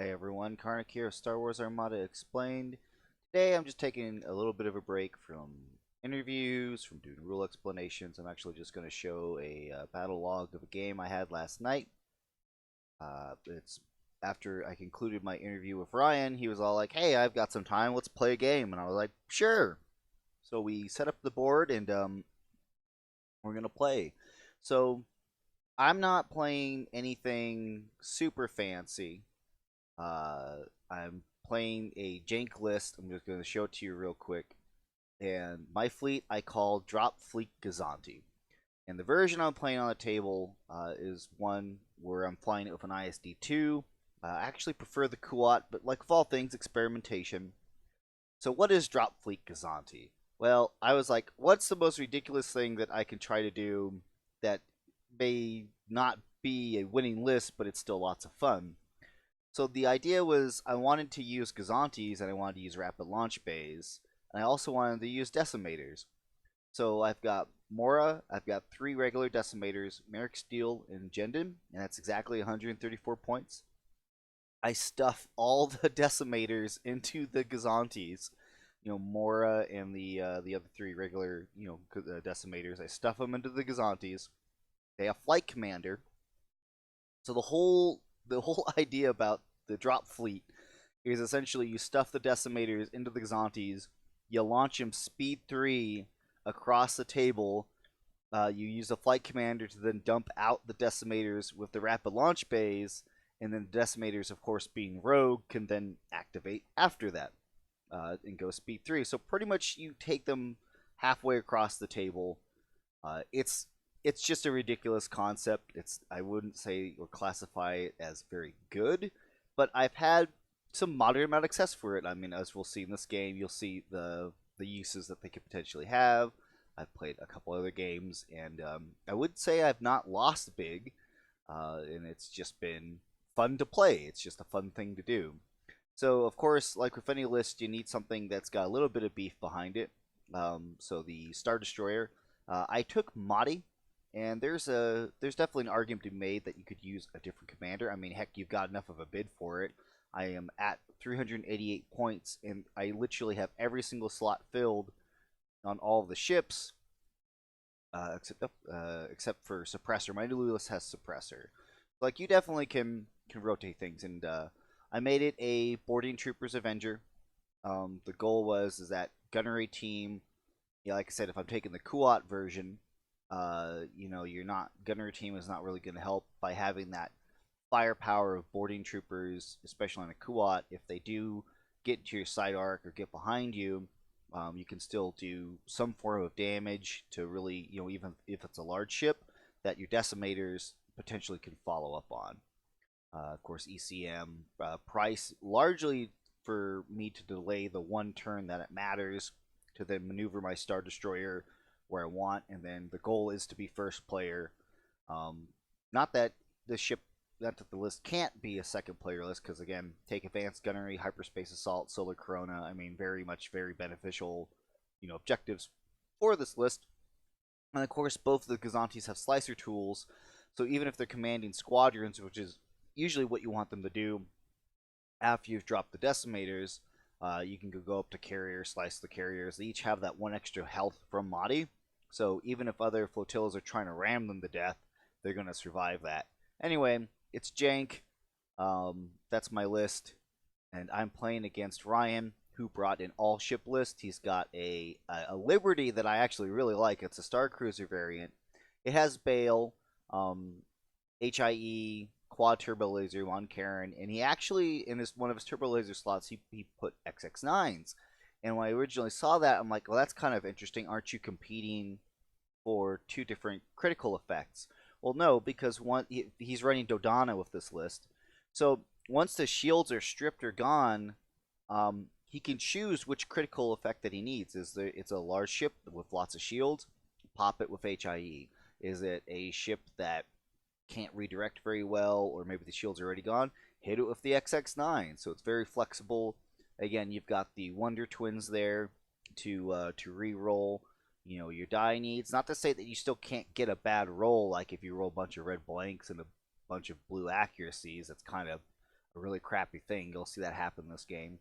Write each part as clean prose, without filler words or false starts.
Hey everyone, Karneck here of Star Wars Armada Explained. Today I'm just taking a little bit of a break from interviews, from doing rule explanations. I'm actually just going to show a battle log of a game I had last night. It's after I concluded my interview with Ryan, he was all like, "Hey, I've got some time, let's play a game." And I was like, "Sure." So we set up the board and we're going to play. So I'm not playing anything super fancy. I'm playing a jank list. I'm just going to show it to you real quick. And my fleet I call Drop Fleet Gozanti. And the version I'm playing on the table is one where I'm flying it with an ISD-2. I actually prefer the Kuat, but like with all things, experimentation. So what is Drop Fleet Gozanti? Well, I was like, what's the most ridiculous thing that I can try to do that may not be a winning list, but it's still lots of fun? So the idea was I wanted to use Gozantis and I wanted to use rapid launch bays. And I also wanted to use Decimators. So I've got Mora, I've got 3 regular Decimators, Maarek Stele, and Jendon, and that's exactly 134 points. I stuff all the Decimators into the Gozantis. Mora and the other 3 regular, Decimators. I stuff them into the Gozantis. They have Flight Commander. So the whole idea about the drop fleet is essentially you stuff the Decimators into the Gozantis, you launch them speed 3 across the table, you use a flight commander to then dump out the Decimators with the rapid launch bays, and then the Decimators, of course, being rogue, can then activate after that and go speed 3. So pretty much you take them halfway across the table. It's just a ridiculous concept. I wouldn't say or classify it as very good, but I've had some moderate amount of success for it. I mean, as we'll see in this game, you'll see the uses that they could potentially have. I've played a couple other games, and I would say I've not lost big, and it's just been fun to play. It's just a fun thing to do. So, of course, like with any list, you need something that's got a little bit of beef behind it. So the Star Destroyer, I took Motti. And there's definitely an argument to be made that you could use a different commander. I mean, heck, you've got enough of a bid for it. I am at 388 points, and I literally have every single slot filled on all of the ships, except for Suppressor. My new list has Suppressor. Like, you definitely can rotate things, and I made it a Boarding Troopers Avenger. The goal is that Gunnery team, yeah, like I said, if I'm taking the Kuat version, you're not Gunnery team is not really going to help by having that firepower of boarding troopers, especially on a Kuat. If they do get into your side arc or get behind you, you can still do some form of damage to really, even if it's a large ship, that your Decimators potentially can follow up on. Of course, ECM, Pryce, largely for me to delay the one turn that it matters to then maneuver my Star Destroyer where I want, and then the goal is to be first player. Not that the list can't be a second player list, because again, take Advanced Gunnery, Hyperspace Assault, Solar Corona. I mean, very beneficial, objectives for this list. And of course, both of the Gozantis have Slicer tools, so even if they're commanding squadrons, which is usually what you want them to do after you've dropped the Decimators, you can go up to carriers, slice the carriers. They each have that 1 extra health from Motti. So even if other flotillas are trying to ram them to death, they're going to survive that. Anyway, it's jank. That's my list. And I'm playing against Ryan, who brought an all-ship list. He's got a Liberty that I actually really like. It's a Star Cruiser variant. It has Bale, HIE, quad turbo laser on Karen, and he actually, in one of his turbo laser slots, he put XX9s. And when I originally saw that, I'm like, well, that's kind of interesting. Aren't you competing for 2 different critical effects? Well, no, because he's running Dodonna with this list. So once the shields are stripped or gone, he can choose which critical effect that he needs. It's a large ship with lots of shields? Pop it with HIE. Is it a ship that can't redirect very well, or maybe the shields are already gone? Hit it with the XX9. So it's very flexible. Again, you've got the Wonder Twins there to re-roll, your die needs. Not to say that you still can't get a bad roll, like if you roll a bunch of red blanks and a bunch of blue accuracies. That's kind of a really crappy thing. You'll see that happen in this game.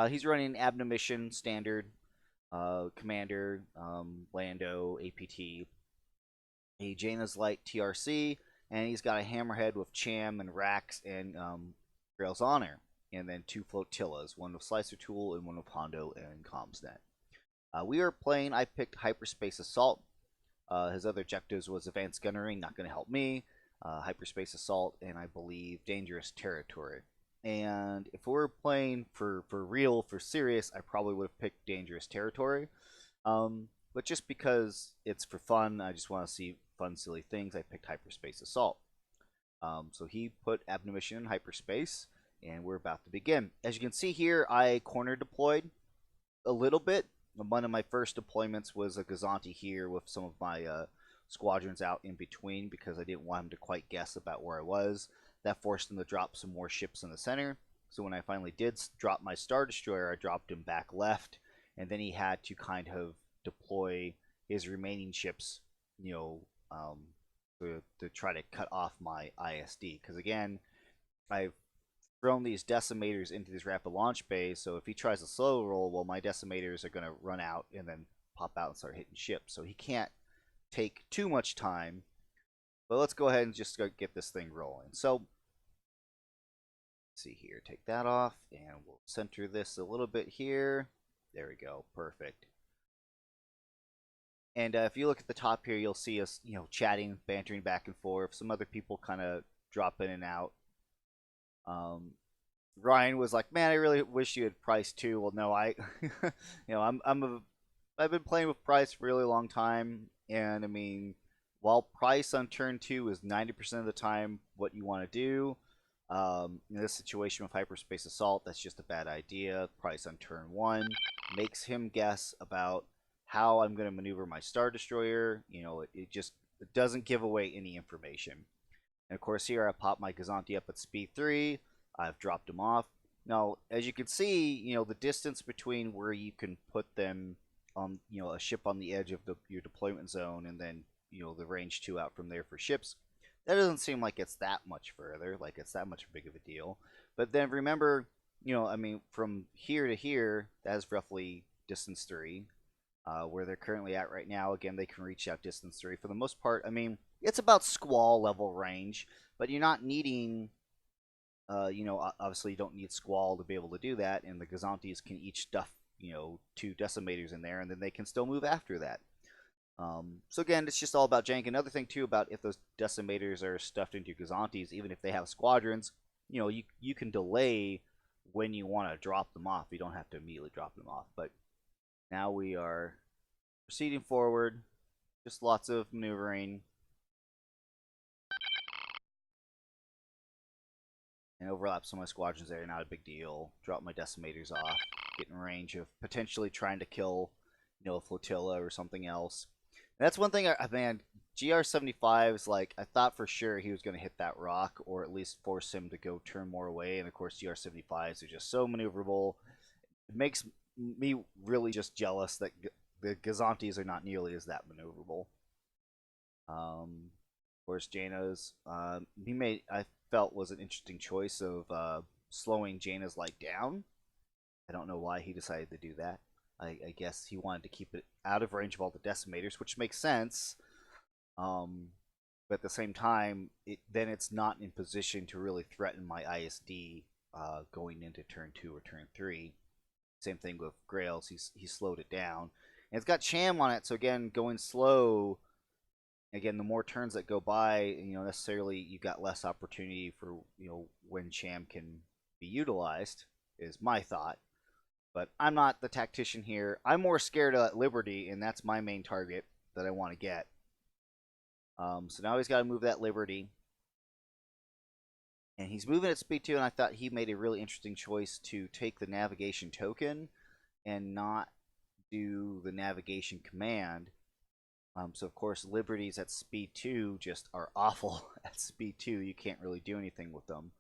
He's running Abnemition standard, Commander, Lando, APT, a Jaina's Light TRC, and he's got a Hammerhead with Cham and Rax and Grail's Honor, and then 2 flotillas, one with Slicer Tool and one with Hondo and Comsnet. We are playing, I picked Hyperspace Assault. His other objectives was Advanced Gunnery, not going to help me, Hyperspace Assault, and I believe Dangerous Territory. And if we were playing for real, for serious, I probably would have picked Dangerous Territory. But just because it's for fun, I just want to see fun, silly things, I picked Hyperspace Assault. So he put Abnemition in Hyperspace, and we're about to begin. As you can see here, I corner deployed a little bit. One of my first deployments was a Gozanti here with some of my squadrons out in between because I didn't want him to quite guess about where I was. That forced him to drop some more ships in the center. So when I finally did drop my Star Destroyer, I dropped him back left, and then he had to kind of deploy his remaining ships, you know, to try to cut off my ISD. Because again, I've thrown these Decimators into this rapid launch bay, so if he tries a slow roll, well, my Decimators are going to run out and then pop out and start hitting ships. So he can't take too much time. But let's go ahead and just get this thing rolling. So, let's see here, take that off, and we'll center this a little bit here. There we go, perfect. And if you look at the top here, you'll see us, you know, chatting, bantering back and forth. Some other people kind of drop in and out. Ryan was like, "Man, I really wish you had Pryce too." Well, no, you know, I've been playing with Pryce for a really long time, and I mean, while Pryce on turn 2 is 90% of the time what you want to do, in this situation with Hyperspace Assault, that's just a bad idea. Pryce on turn 1 makes him guess about how I'm going to maneuver my Star Destroyer. You know, it doesn't give away any information. And of course here I pop my Gozanti up at speed 3. I've dropped him off. Now, as you can see, you know, the distance between where you can put them on, you know, a ship on the edge of your deployment zone, and then, you know, the range 2 out from there for ships, that doesn't seem like it's that much further, like it's that much big of a deal. But then remember, you know, I mean, from here to here, that's roughly distance 3. Where they're currently at right now, again, they can reach out distance 3. For the most part, I mean, it's about squall level range, but you're not needing, you know, obviously you don't need squall to be able to do that, and the Gozantis can each stuff, you know, 2 Decimators in there, and then they can still move after that. So again, it's just all about jank. Another thing too about if those Decimators are stuffed into Gozantis, even if they have squadrons, you know, you can delay when you want to drop them off. You don't have to immediately drop them off. But now we are proceeding forward, just lots of maneuvering. And overlap some of my squadrons there, not a big deal. Drop my Decimators off, get in range of potentially trying to kill, you know, a flotilla or something else. And that's one thing, man, GR75's like, I thought for sure he was going to hit that rock, or at least force him to go turn more away, and of course GR75s are just so maneuverable. It makes me really just jealous that the Gozantis are not nearly as that maneuverable. Of course, Jaina's, I felt was an interesting choice of slowing Jaina's Light down. I don't know why he decided to do that. I guess he wanted to keep it out of range of all the Decimators, which makes sense. But at the same time, then it's not in position to really threaten my ISD going into turn 2 or turn 3. Same thing with Grails. He slowed it down. And it's got Cham on it, so again, going slow, again, the more turns that go by, you know, necessarily you got less opportunity for, you know, when Cham can be utilized, is my thought. But I'm not the tactician here. I'm more scared of that Liberty, and that's my main target that I want to get. So now he's got to move that Liberty. And he's moving at speed 2, and I thought he made a really interesting choice to take the navigation token and not do the navigation command. So of course Liberties at speed 2 just are awful at speed 2. You can't really do anything with them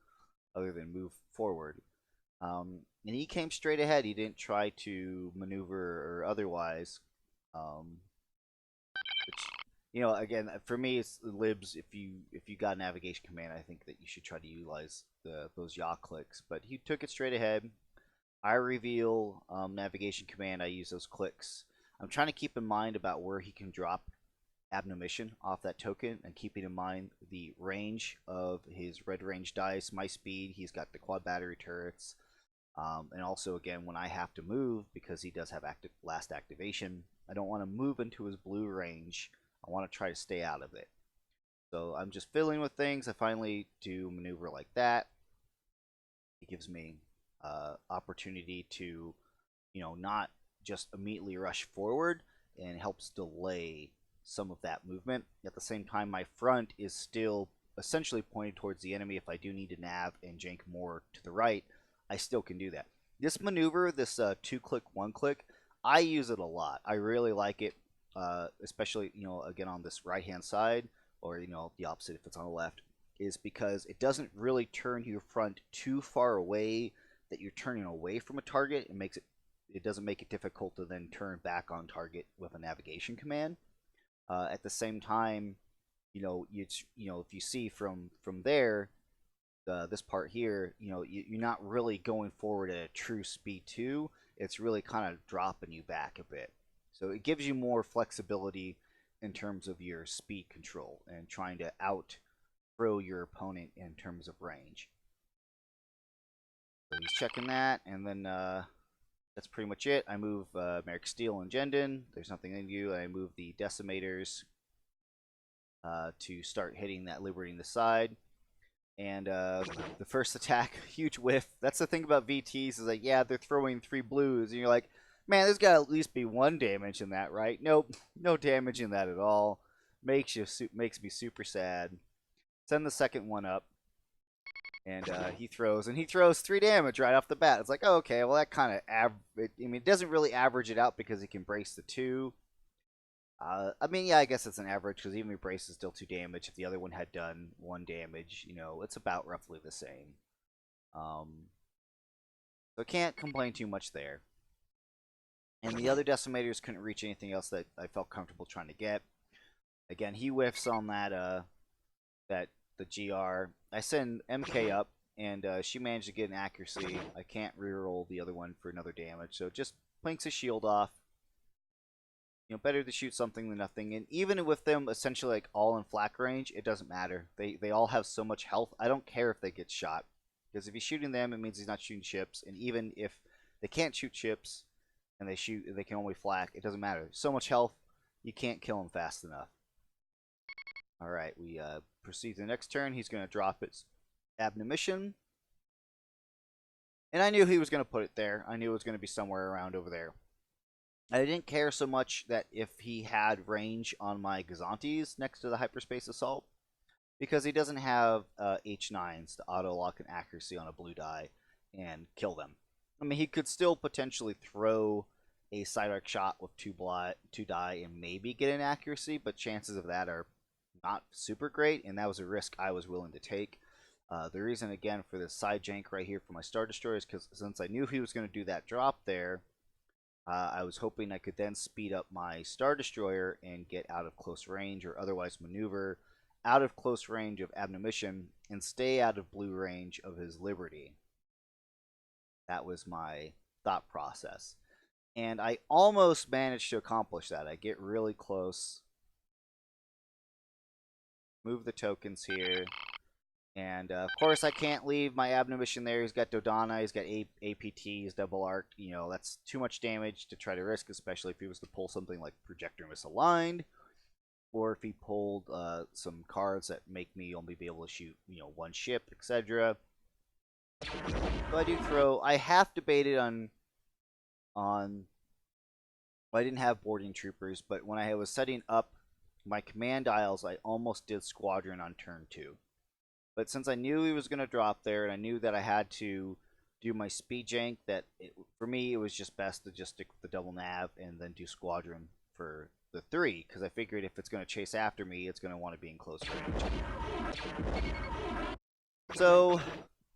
other than move forward. And he came straight ahead. He didn't try to maneuver or otherwise. Which, you know, again, for me, it's libs. If you got navigation command, I think that you should try to utilize those yaw clicks. But he took it straight ahead. I reveal navigation command. I use those clicks. I'm trying to keep in mind about where he can drop Abnomition off that token, and keeping in mind the range of his red range dice, my speed. He's got the quad battery turrets, and also again when I have to move, because he does have last activation, I don't want to move into his blue range. I want to try to stay out of it. So I'm just fiddling with things. I finally do maneuver like that. It gives me opportunity to, not just immediately rush forward, and helps delay some of that movement. At the same time, my front is still essentially pointed towards the enemy. If I do need to nav and jank more to the right, I still can do that. This maneuver, this 2-click, 1-click, I use it a lot. I really like it, especially, again on this right-hand side, or, the opposite if it's on the left, is because it doesn't really turn your front too far away that you're turning away from a target. It doesn't make it difficult to then turn back on target with a navigation command. At the same time, if you see from there, this part here, you're not really going forward at a true speed 2. It's really kind of dropping you back a bit. So it gives you more flexibility in terms of your speed control and trying to out-throw your opponent in terms of range. So he's checking that, and then that's pretty much it. I move Maarek Stele and Jendon. There's nothing in view. I move the Decimators to start hitting that liberating the side. And the first attack, huge whiff. That's the thing about VTs, is like, yeah, they're throwing 3 blues, and you're like, man, there's got to at least be 1 damage in that, right? Nope, no damage in that at all. Makes me super sad. Send the second one up. And he throws 3 damage right off the bat. It's like, oh, okay, well, that kind of it doesn't really average it out because he can brace the 2. Yeah, I guess it's an average, because even if brace is still 2 damage. If the other one had done 1 damage, it's about roughly the same. So can't complain too much there. And the other Decimators couldn't reach anything else that I felt comfortable trying to get. Again, he whiffs on the GR. I send MK up, and she managed to get an accuracy. I can't reroll the other one for another damage, so just plinks his shield off. Better to shoot something than nothing. And even with them essentially like all in flak range, it doesn't matter. They all have so much health. I don't care if they get shot, because if he's shooting them, it means he's not shooting ships. And even if they can't shoot ships and they can only flak, it doesn't matter. So much health, you can't kill him fast enough. All right, we proceed to the next turn. He's going to drop his Abnomition, and I knew he was going to put it there. I knew it was going to be somewhere around over there. I didn't care so much that if he had range on my Gozantis next to the Hyperspace Assault, because he doesn't have H9s to auto-lock an accuracy on a blue die and kill them. He could still potentially throw a side arc shot with 2 die and maybe get an accuracy, but chances of that are not super great, and that was a risk I was willing to take. The reason, again, for this side jank right here for my Star Destroyer is because since I knew he was going to do that drop there, I was hoping I could then speed up my Star Destroyer and get out of close range, or otherwise maneuver out of close range of Abnomition and stay out of blue range of his Liberty. That was my thought process. And I almost managed to accomplish that. I get really close. Move the tokens here. And, of course, I can't leave my Abnomition there. He's got Dodonna, he's got APT, he's double arced. That's too much damage to try to risk, especially if he was to pull something like Projector Misaligned, or if he pulled some cards that make me only be able to shoot, 1 ship, etc. So I do throw. I half debated on I didn't have boarding troopers, but when I was setting up my command dials, I almost did Squadron on turn 2. But since I knew he was going to drop there, and I knew that I had to do my speed jank, for me it was just best to just stick with the double nav and then do Squadron for the 3, because I figured if it's going to chase after me, it's going to want to be in close range. So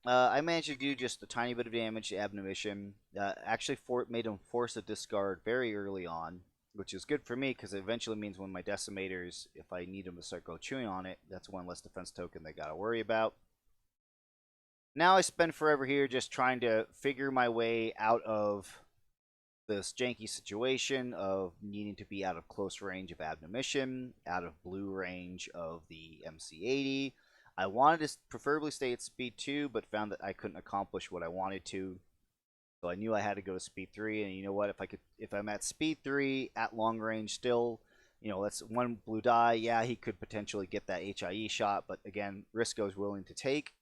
I managed to do just a tiny bit of damage to Abnomition. Actually made him force a discard very early on, which is good for me, because it eventually means when my Decimators, if I need them to start go chewing on it, that's 1 less defense token they got to worry about. Now I spend forever here just trying to figure my way out of this janky situation of needing to be out of close range of Abnomition, out of blue range of the MC-80. I wanted to preferably stay at speed 2, but found that I couldn't accomplish what I wanted to. So I knew I had to go to speed 3, and you know what? If I'm at speed 3 at long range still, you know, that's one blue die. Yeah, he could potentially get that HIE shot, but again, risk I was willing to take.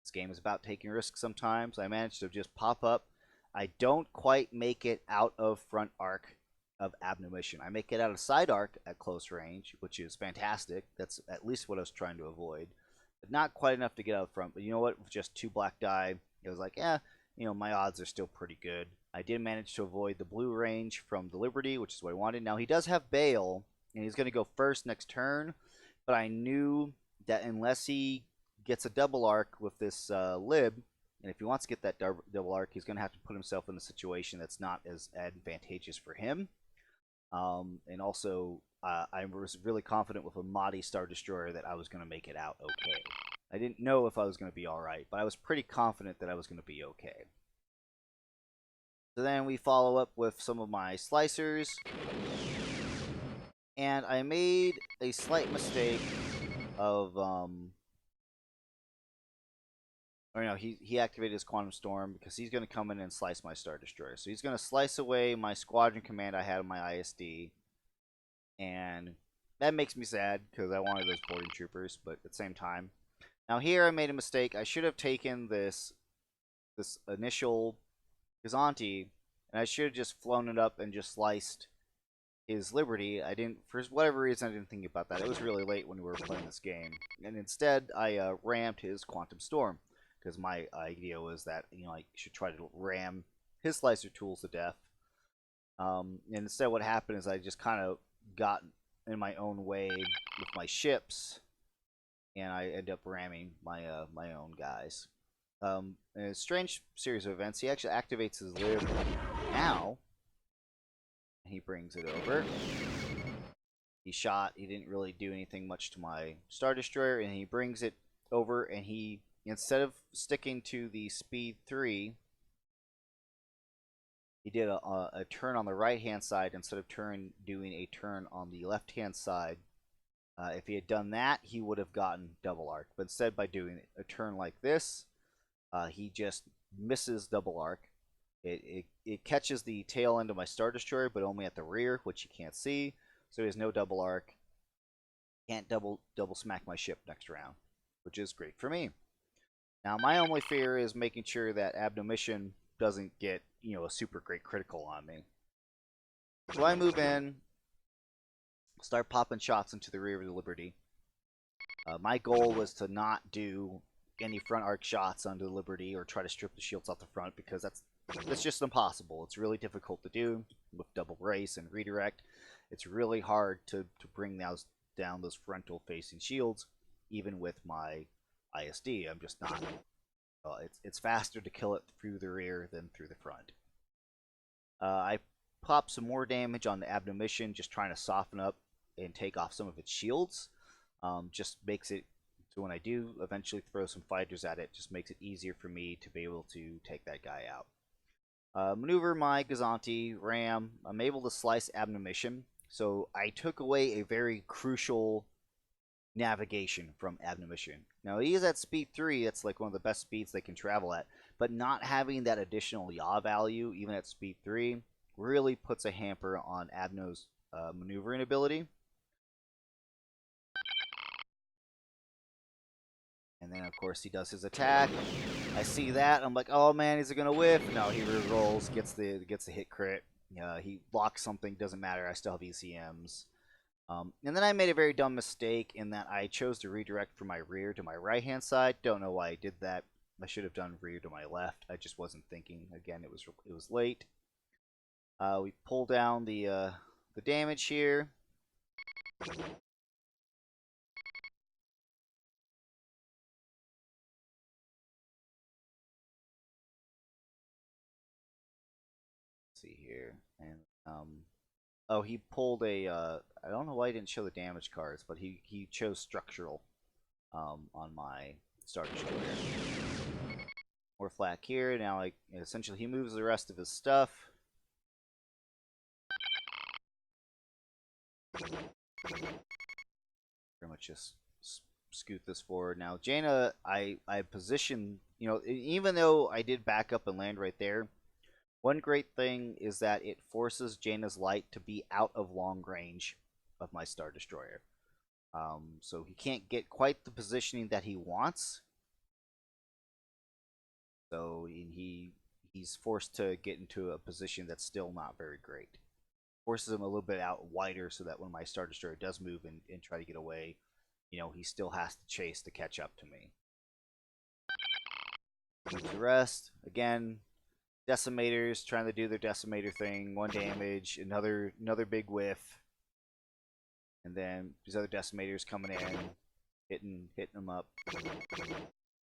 This game is about taking risks sometimes. I managed to just pop up. I don't quite make it out of front arc of Abnomition. I make it out of side arc at close range, which is fantastic. That's at least what I was trying to avoid. But not quite enough to get out front. But you know what? With just 2 black die, it was like, yeah, you know, my odds are still pretty good. I did manage to avoid the blue range from the Liberty, which is what I wanted. Now, he does have Bale, and he's going to go first next turn. But I knew that unless he gets a double arc with this Lib, and if he wants to get that double arc, he's going to have to put himself in a situation that's not as advantageous for him. And also, I was really confident with a Motti Star Destroyer that I was going to make it out okay. I didn't know if I was going to be alright, but I was pretty confident that I was going to be okay. So then we follow up with some of my slicers. And I made a slight mistake of... Or no, he activated his Quantum Storm because he's going to come in and slice my Star Destroyer. So he's going to slice away my squadron command I had on my ISD. And that makes me sad because I wanted those boarding troopers, but at the same time. Now here I made a mistake. I should have taken this initial Gozanti, and I should have just flown it up and just sliced his Liberty. I didn't, for whatever reason, I didn't think about that. It was really late when we were playing this game. And instead, I rammed his Quantum Storm. Because my idea was that, you know, I should try to ram his slicer tools to death. And instead what happened is I just kind of got in my own way with my ships. And I end up ramming my my own guys. In a strange series of events, he actually activates his lib now. And he brings it over. He shot. He didn't really do anything much to my Star Destroyer. And he brings it over and he... Instead of sticking to the speed 3, he did a turn on the right-hand side instead of doing a turn on the left-hand side. If he had done that, he would have gotten double arc. But instead, by doing a turn like this, he just misses double arc. It catches the tail end of my Star Destroyer, but only at the rear, which you can't see. So he has no double arc. Can't double smack my ship next round, which is great for me. Now, my only fear is making sure that Abnomition doesn't get, you know, a super great critical on me. So I move in, start popping shots into the rear of the Liberty. My goal was to not do any front arc shots onto the Liberty or try to strip the shields off the front because that's just impossible. It's really difficult to do with double race and redirect. It's really hard to bring down those frontal facing shields, even with my ISD. I'm just not. It's faster to kill it through the rear than through the front. I pop some more damage on the Abnomition, just trying to soften up and take off some of its shields. Just makes it so when I do eventually throw some fighters at it, just makes it easier for me to be able to take that guy out. Maneuver my Gozanti, ram. I'm able to slice Abnomition, so I took away a very crucial navigation from Abnomition. Now he is at speed 3, that's like one of the best speeds they can travel at, but not having that additional yaw value even at speed 3 really puts a hamper on Abno's maneuvering ability. And then of course he does his attack. I see that, I'm like, oh man, is it gonna whiff? No, he re-rolls, gets the hit crit. He blocks something, doesn't matter, I still have ECMs. And then I made a very dumb mistake in that I chose to redirect from my rear to my right-hand side. Don't know why I did that. I should have done rear to my left. I just wasn't thinking. Again, it was late. We pull down the damage here. Let's see here, and oh, he pulled a, I don't know why he didn't show the damage cards, but he chose structural on my Star Destroyer. flak here. Now, like, essentially, he moves the rest of his stuff. Pretty much just scoot this forward. Now, Jaina, I position, you know, even though I did back up and land right there, one great thing is that it forces Jaina's light to be out of long range of my Star Destroyer. So he can't get quite the positioning that he wants. So he's forced to get into a position that's still not very great. Forces him a little bit out wider so that when my Star Destroyer does move and try to get away, you know, he still has to chase to catch up to me. Move the rest. Again, Decimators trying to do their Decimator thing. 1 damage, another big whiff. And then these other Decimators coming in, hitting them up.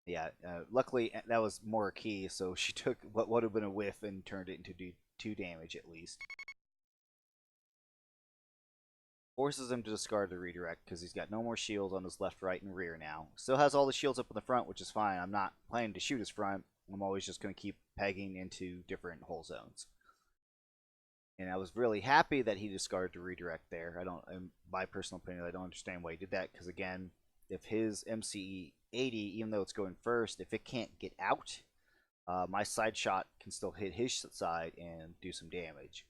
Yeah, luckily that was Morna Kee, so she took what would have been a whiff and turned it into 2 damage at least. Forces him to discard the redirect because he's got no more shields on his left, right, and rear now. Still has all the shields up in the front, which is fine. I'm not planning to shoot his front. I'm always just going to keep pegging into different hull zones. And I was really happy that he discarded the redirect there. In my personal opinion, I don't understand why he did that because, again, if his MCE 80, even though it's going first, if it can't get out, my side shot can still hit his side and do some damage.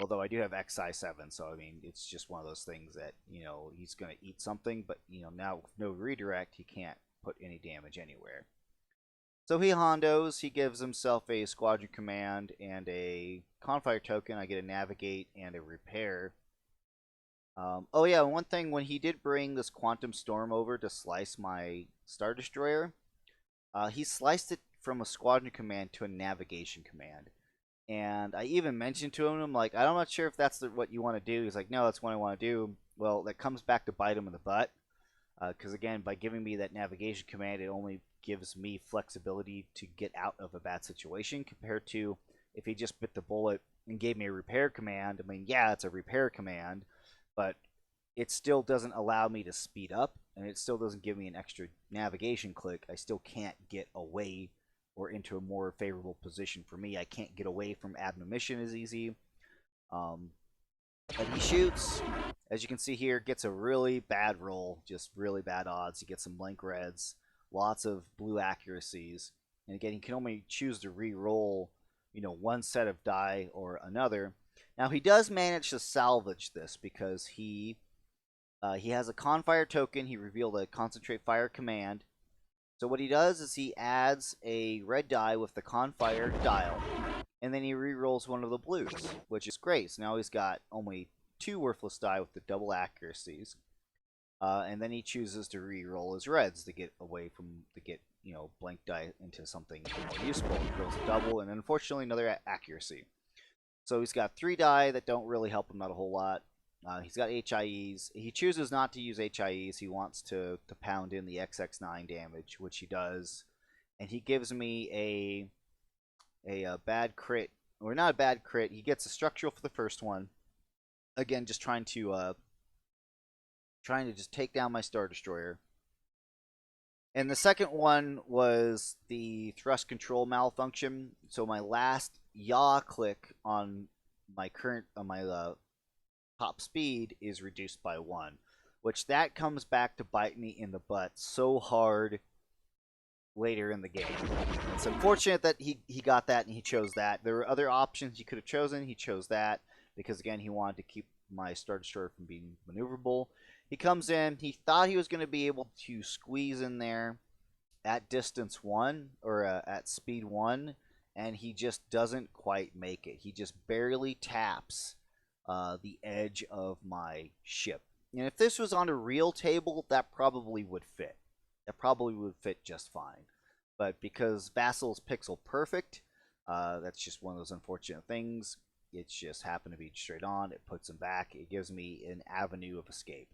Although I do have XI7, so I mean, it's just one of those things that, you know, he's going to eat something, but, you know, now with no redirect, he can't put any damage anywhere. So he hondos, he gives himself a squadron command and a Confire token. I get a navigate and a repair. Oh yeah, one thing, when he did bring this Quantum Storm over to slice my Star Destroyer, he sliced it from a squadron command to a navigation command. And I even mentioned to him, I'm like, I'm not sure if that's what you want to do. He's like, no, that's what I want to do. Well, that comes back to bite him in the butt. Because again, by giving me that navigation command, it only gives me flexibility to get out of a bad situation compared to if he just bit the bullet and gave me a repair command. I mean, yeah, it's a repair command, but it still doesn't allow me to speed up, and it still doesn't give me an extra navigation click. I still can't get away or into a more favorable position for me. I can't get away from Admonition as easy. But he shoots, as you can see here, gets a really bad roll, just really bad odds. He gets some blank reds, lots of blue accuracies, and again, he can only choose to re-roll, you know, one set of die or another. Now he does manage to salvage this because he has a Confire token. He revealed a Concentrate Fire command. So what he does is he adds a red die with the Confire dial, and then he re-rolls one of the blues, which is great. So now he's got only 2 worthless die with the double accuracies, and then he chooses to re-roll his reds to get away from you know, blank die into something more useful. He rolls a double, and unfortunately another accuracy. So he's got 3 die that don't really help him out a whole lot. He's got HIEs. He chooses not to use HIEs. He wants to pound in the XX9 damage, which he does. And he gives me a bad crit. Or not a bad crit. He gets a structural for the first one. Again, just trying to just take down my Star Destroyer. And the second one was the thrust control malfunction. So my last yaw click on my top speed is reduced by 1, which that comes back to bite me in the butt so hard later in the game. It's unfortunate that he got that and he chose that. There were other options he could have chosen. He chose that because, again, he wanted to keep my Star Destroyer from being maneuverable. He comes in. He thought he was going to be able to squeeze in there at distance 1 or at speed 1, and he just doesn't quite make it. He just barely taps the edge of my ship. And if this was on a real table, that probably would fit. That probably would fit just fine. But because Vassal's pixel perfect, that's just one of those unfortunate things. It's just happened to be straight on. It puts him back. It gives me an avenue of escape.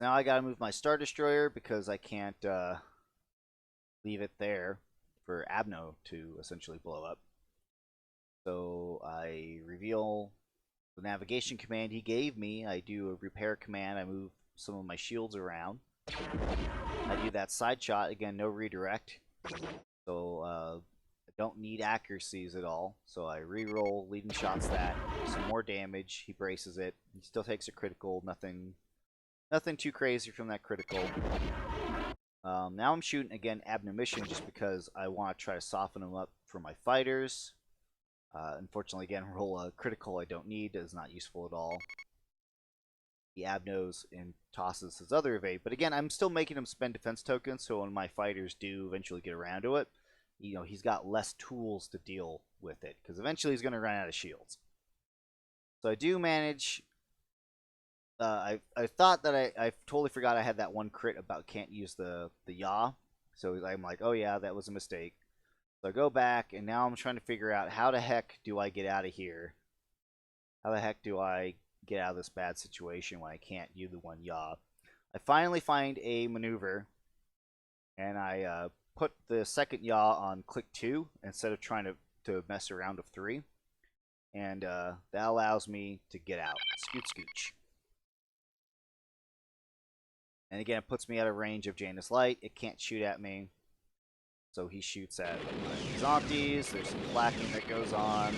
Now I gotta move my Star Destroyer because I can't leave it there for Abno to essentially blow up. So I reveal the navigation command he gave me. I do a repair command. I move some of my shields around. I do that side shot. Again, no redirect. So I don't need accuracies at all. So I re-roll leading shots that. Some more damage. He braces it. He still takes a critical. Nothing too crazy from that critical. Now I'm shooting, again, Admonition just because I want to try to soften him up for my fighters. Unfortunately, again, roll a critical I don't need. Is not useful at all. He abnos and tosses his other evade. But again, I'm still making him spend defense tokens, so when my fighters do eventually get around to it, you know, he's got less tools to deal with it, because eventually he's going to run out of shields. So I do manage. I thought that I totally forgot I had that one crit about can't use the yaw. So I'm like, oh yeah, that was a mistake. So I go back, and now I'm trying to figure out how the heck do I get out of here? How the heck do I get out of this bad situation when I can't use the one yaw? I finally find a maneuver, and I put the second yaw on click 2 instead of trying to mess around with 3. And that allows me to get out. Scoot scooch. And again, it puts me at a range of Janus Light. It can't shoot at me. So he shoots at Gozantis. There's some flacking that goes on.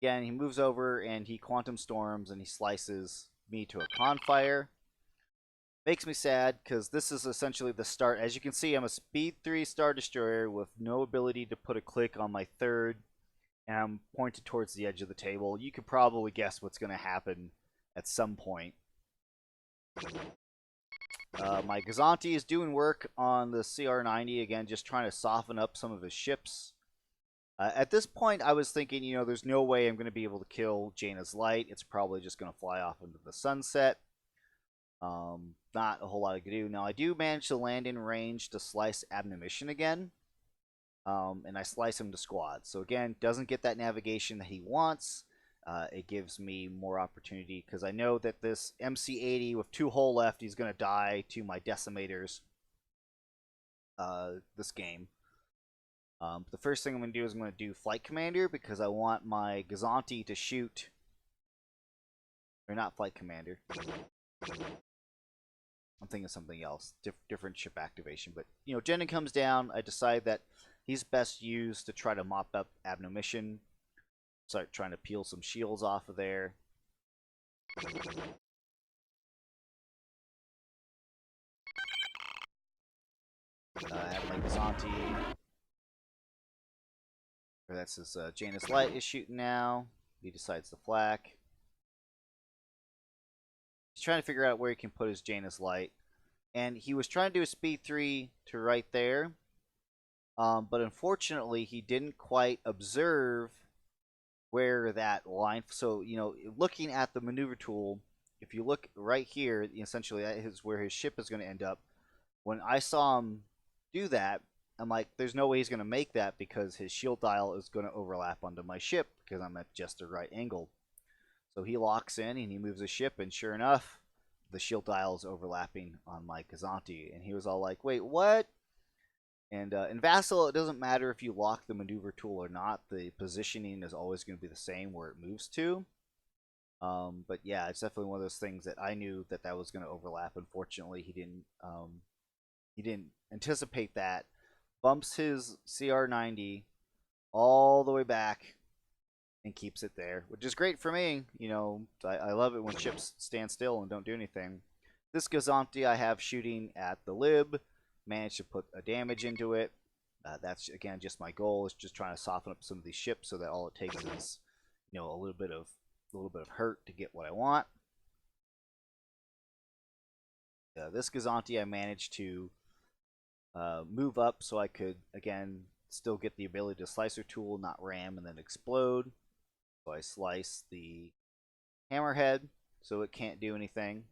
Again, he moves over and he quantum storms and he slices me to a Confire. Makes me sad because this is essentially the start. As you can see, I'm a speed 3 Star Destroyer with no ability to put a click on my third. And I'm pointed towards the edge of the table. You could probably guess what's going to happen at some point. My Gozanti is doing work on the CR90, again, just trying to soften up some of his ships. At this point, I was thinking, you know, there's no way I'm going to be able to kill Jaina's Light. It's probably just going to fly off into the sunset. Not a whole lot I could do. Now, I do manage to land in range to slice Admonition again. And I slice him to squad. So again, doesn't get that navigation that he wants. It gives me more opportunity because I know that this MC-80 with 2 hull left, he's going to die to my Decimators this game. The first thing I'm going to do is I'm going to do Flight Commander because I want my Gozanti to shoot. Or not Flight Commander. I'm thinking of something else. Different ship activation. But, you know, Jendon comes down. I decide that he's best used to try to mop up Admonition. Start trying to peel some shields off of there. I have my Gozanti. Or that's his Janus Light is shooting now. He decides to flak. He's trying to figure out where he can put his Janus Light. And he was trying to do a speed 3 to right there. But unfortunately, he didn't quite observe where that line. So, you know, looking at the maneuver tool, if you look right here, essentially that is where his ship is going to end up. When I saw him do that, I'm like, there's no way he's going to make that because his shield dial is going to overlap onto my ship because I'm at just the right angle. So he locks in and he moves his ship, and sure enough, the shield dial is overlapping on my Gozanti. And he was all like, wait, what? And in Vassal, it doesn't matter if you lock the maneuver tool or not. The positioning is always going to be the same where it moves to. But yeah, it's definitely one of those things that I knew that was going to overlap. Unfortunately, he didn't anticipate that. Bumps his CR90 all the way back and keeps it there, which is great for me. You know, I love it when ships stand still and don't do anything. This Gozanti I have shooting at the lib. Managed to put a damage into it. That's again just my goal, is just trying to soften up some of these ships so that all it takes is, you know, a little bit of hurt to get what I want. This Gozanti I managed to move up so I could again still get the ability to slicer tool, not ram and then explode. So I slice the hammerhead so it can't do anything.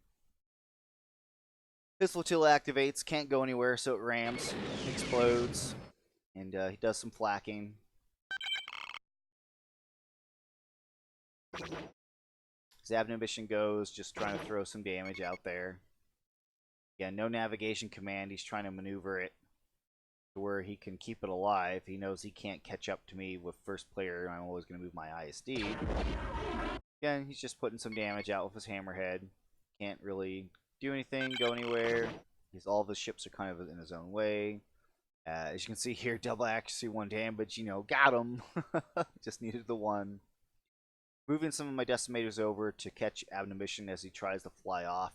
His flotilla activates, can't go anywhere, so it rams, explodes, and he does some flacking. His Admonition goes, just trying to throw some damage out there. Yeah, no navigation command, he's trying to maneuver it to where he can keep it alive. He knows he can't catch up to me with first player, I'm always going to move my ISD. Again, he's just putting some damage out with his hammerhead. Can't really do anything, go anywhere. All of his ships are kind of in his own way. As you can see here, double accuracy, 1 damage. Got him. Just needed the one. Moving some of my decimators over to catch Abnemition as he tries to fly off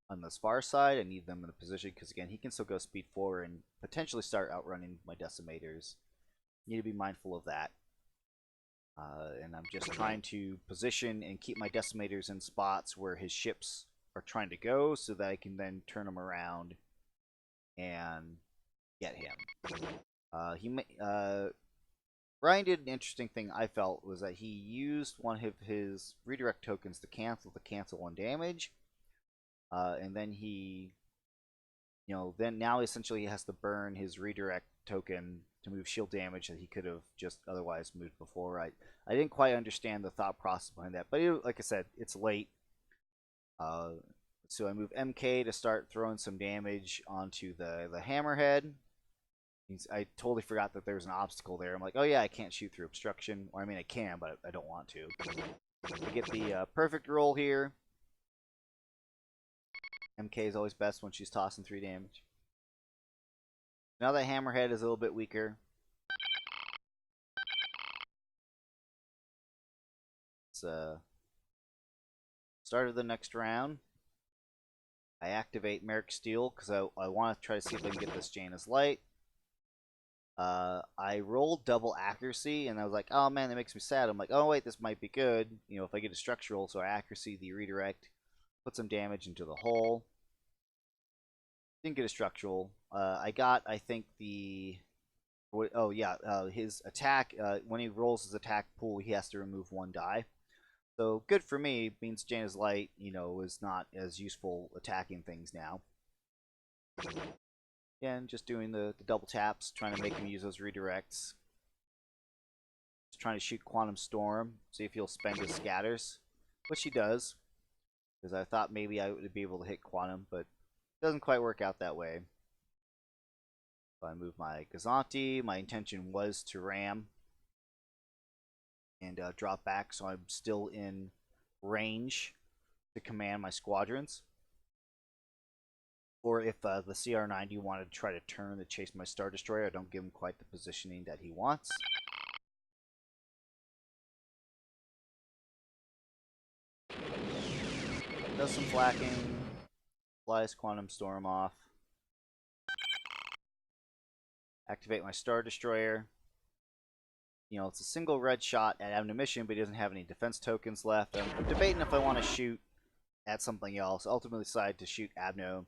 on this far side. I need them in a position because, again, he can still go speed 4 and potentially start outrunning my decimators. Need to be mindful of that. And I'm just trying to position and keep my decimators in spots where his ships are trying to go so that I can then turn them around and get him. Brian did an interesting thing, I felt, was that he used one of his redirect tokens to cancel 1 damage. And then he, then now essentially he has to burn his redirect token to move shield damage that he could have just otherwise moved before. I didn't quite understand the thought process behind that, but like I said, it's late. So I move MK to start throwing some damage onto the hammerhead. I totally forgot that there was an obstacle there. I'm like, oh yeah, I can't shoot through obstruction. Or I mean, I can, but I don't want to. I get the perfect roll here. MK is always best when she's tossing 3 damage. Now that hammerhead is a little bit weaker. It's start of the next round. I activate Maarek Stele because I want to try to see if I can get this Jaina's Light. I rolled double accuracy, and I was like, oh man, that makes me sad. I'm like, oh wait, this might be good. If I get a structural, so I accuracy the redirect, put some damage into the hull. Didn't get a structural. I got, I think, his attack, when he rolls his attack pool, he has to remove 1 die. So good for me, means Jaina's Light, is not as useful attacking things now. Again, just doing the double taps, trying to make him use those redirects. Just trying to shoot Quantum Storm, see if he'll spend his scatters, which he does. Because I thought maybe I would be able to hit Quantum, but it doesn't quite work out that way. So I move my Gozanti. My intention was to ram and drop back, so I'm still in range to command my squadrons. Or if the CR-90 wanted to try to turn to chase my Star Destroyer, I don't give him quite the positioning that he wants. Does some flacking, flies Quantum Storm off. Activate my Star Destroyer. It's a single red shot at Abnemition, but he doesn't have any defense tokens left. I'm debating if I want to shoot at something else. Ultimately decide to shoot Abno.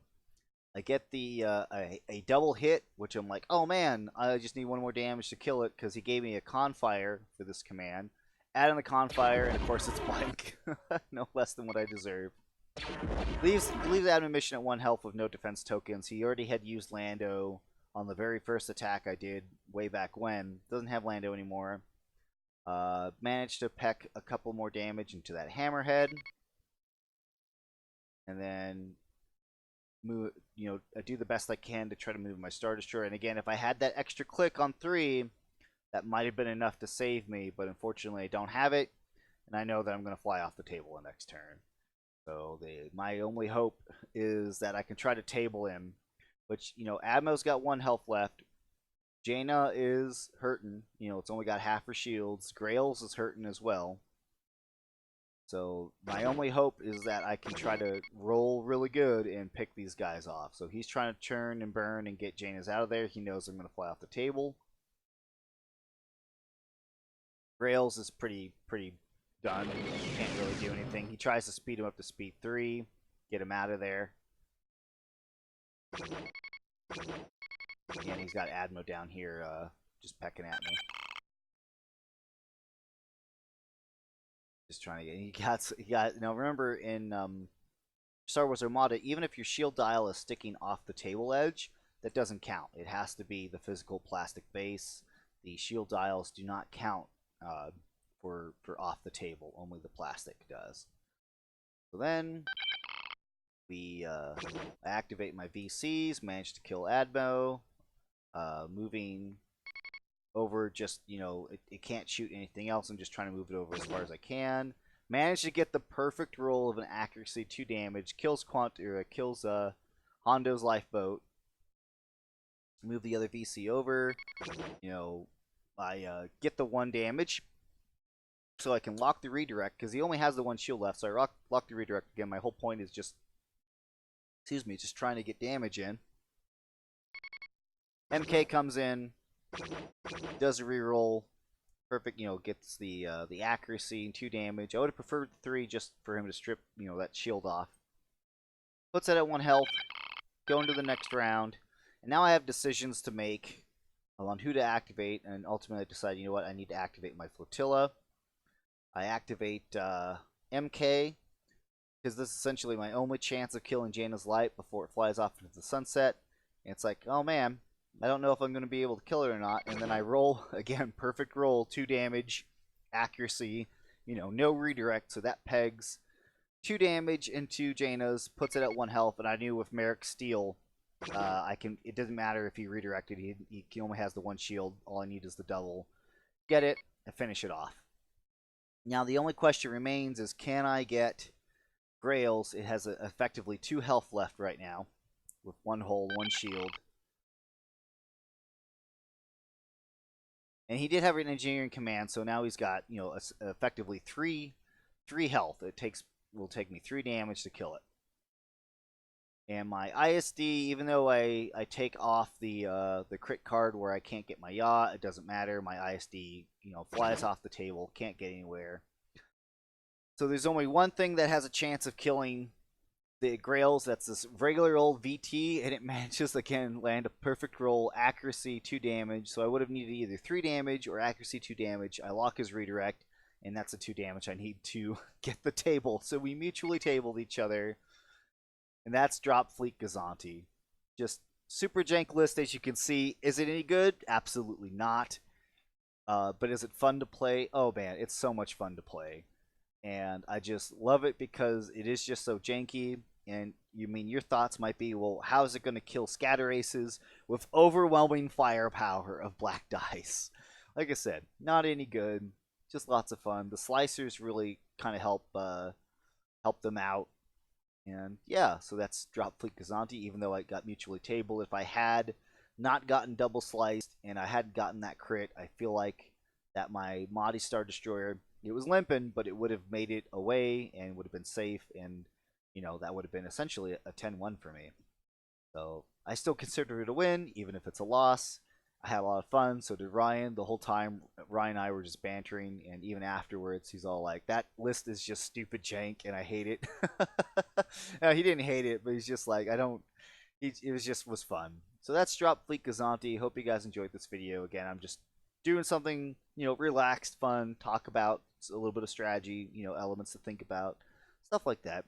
I get the a double hit, which I'm like, oh man, I just need 1 more damage to kill it, because he gave me a Confire for this command. Add in the Confire, and of course it's blank. No less than what I deserve. Leaves Abnemition at 1 health with no defense tokens. He already had used Lando on the very first attack I did way back when. Doesn't have Lando anymore. Managed to peck a couple more damage into that hammerhead. And then move, I do the best I can to try to move my Star Destroyer. And again, if I had that extra click on 3, that might have been enough to save me, but unfortunately I don't have it, and I know that I'm going to fly off the table the next turn. So my only hope is that I can try to table him, which, Admo's got 1 health left. Jaina is hurting. It's only got half her shields. Grails is hurting as well. So my only hope is that I can try to roll really good and pick these guys off. So he's trying to churn and burn and get Jaina's out of there. He knows I'm going to fly off the table. Grails is pretty done. Can't really do anything. He tries to speed him up to speed 3. Get him out of there. And he's got Admo down here just pecking at me. Just trying to get. He got. Now remember in Star Wars Armada, even if your shield dial is sticking off the table edge, that doesn't count. It has to be the physical plastic base. The shield dials do not count for off the table. Only the plastic does. So then we activate my VCs. Manage to kill Admo. Moving over, just it can't shoot anything else. I'm just trying to move it over as far as I can. Managed to get the perfect roll of an accuracy 2 damage, kills Hondo's lifeboat. Move the other VC over. You know, I get the 1 damage, so I can lock the redirect because he only has the 1 shield left. So I lock the redirect again. My whole point is just, just trying to get damage in. MK comes in, does a reroll. Perfect, gets the accuracy and 2 damage. I would have preferred 3 just for him to strip, that shield off. Puts it at 1 health. Go into the next round. And now I have decisions to make on who to activate, and ultimately I decide, you know what, I need to activate my flotilla. I activate MK, because this is essentially my only chance of killing Jaina's light before it flies off into the sunset. And it's like, oh man, I don't know if I'm going to be able to kill it or not. And then I roll, again, perfect roll, 2 damage, accuracy, no redirect, so that pegs 2 damage into Jaina's, puts it at 1 health, and I knew with Maarek Stele, it doesn't matter if he redirected, he only has the 1 shield, all I need is the double. Get it, and finish it off. Now the only question remains is, can I get Grails? It has effectively 2 health left right now, with 1 hull, 1 shield. And he did have an engineering command, so now he's got, effectively 3 health. Will take me 3 damage to kill it. And my ISD, even though I take off the crit card where I can't get my yacht, it doesn't matter. My ISD, flies off the table, can't get anywhere. So there's only one thing that has a chance of killing the Grails. That's this regular old VT, and it manages again land a perfect roll, accuracy 2 damage. So I would have needed either 3 damage or accuracy 2 damage. I lock his redirect, and that's the 2 damage I need to get the table. So we mutually tabled each other. And that's Drop Fleet Gozanti. Just super jank list, as you can see. Is it any good? Absolutely not. But is it fun to play? Oh man, it's so much fun to play. And I just love it because it is just so janky. And your thoughts might be, well, how is it going to kill scatter aces with overwhelming firepower of black dice? Like I said, not any good. Just lots of fun. The slicers really kind of help them out. And yeah, so that's Drop Fleet Gozanti, even though I got mutually tabled. If I had not gotten double sliced and I hadn't gotten that crit, I feel like that my Motti Star Destroyer, it was limping, but it would have made it away and would have been safe, and that would have been essentially a 10-1 for me. So I still consider it a win, even if it's a loss. I had a lot of fun, so did Ryan. The whole time, Ryan and I were just bantering, and even afterwards, he's all like, that list is just stupid jank, and I hate it. No, he didn't hate it, but he's just like, it was fun. So that's Drop Fleet Gozanti. Hope you guys enjoyed this video. Again, I'm just doing something, relaxed, fun, talk about a little bit of strategy, elements to think about, stuff like that.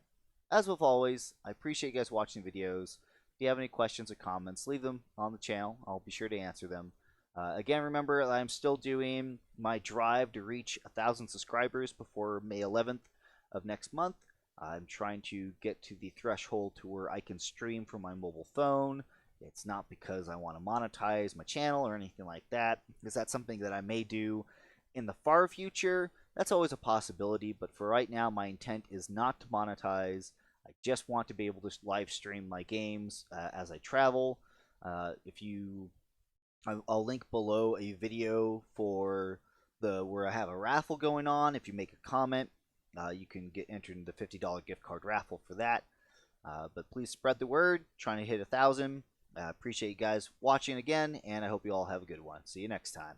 As with always, I appreciate you guys watching the videos. If you have any questions or comments, leave them on the channel. I'll be sure to answer them. Again, remember, I'm still doing my drive to reach 1,000 subscribers before May 11th of next month. I'm trying to get to the threshold to where I can stream from my mobile phone. It's not because I want to monetize my channel or anything like that, because that's something that I may do in the far future. That's always a possibility, but for right now, my intent is not to monetize. I just want to be able to live stream my games as I travel. I'll link below a video for where I have a raffle going on. If you make a comment, you can get entered in the $50 gift card raffle for that. But please spread the word. Trying to hit 1,000. Appreciate you guys watching again, and I hope you all have a good one. See you next time.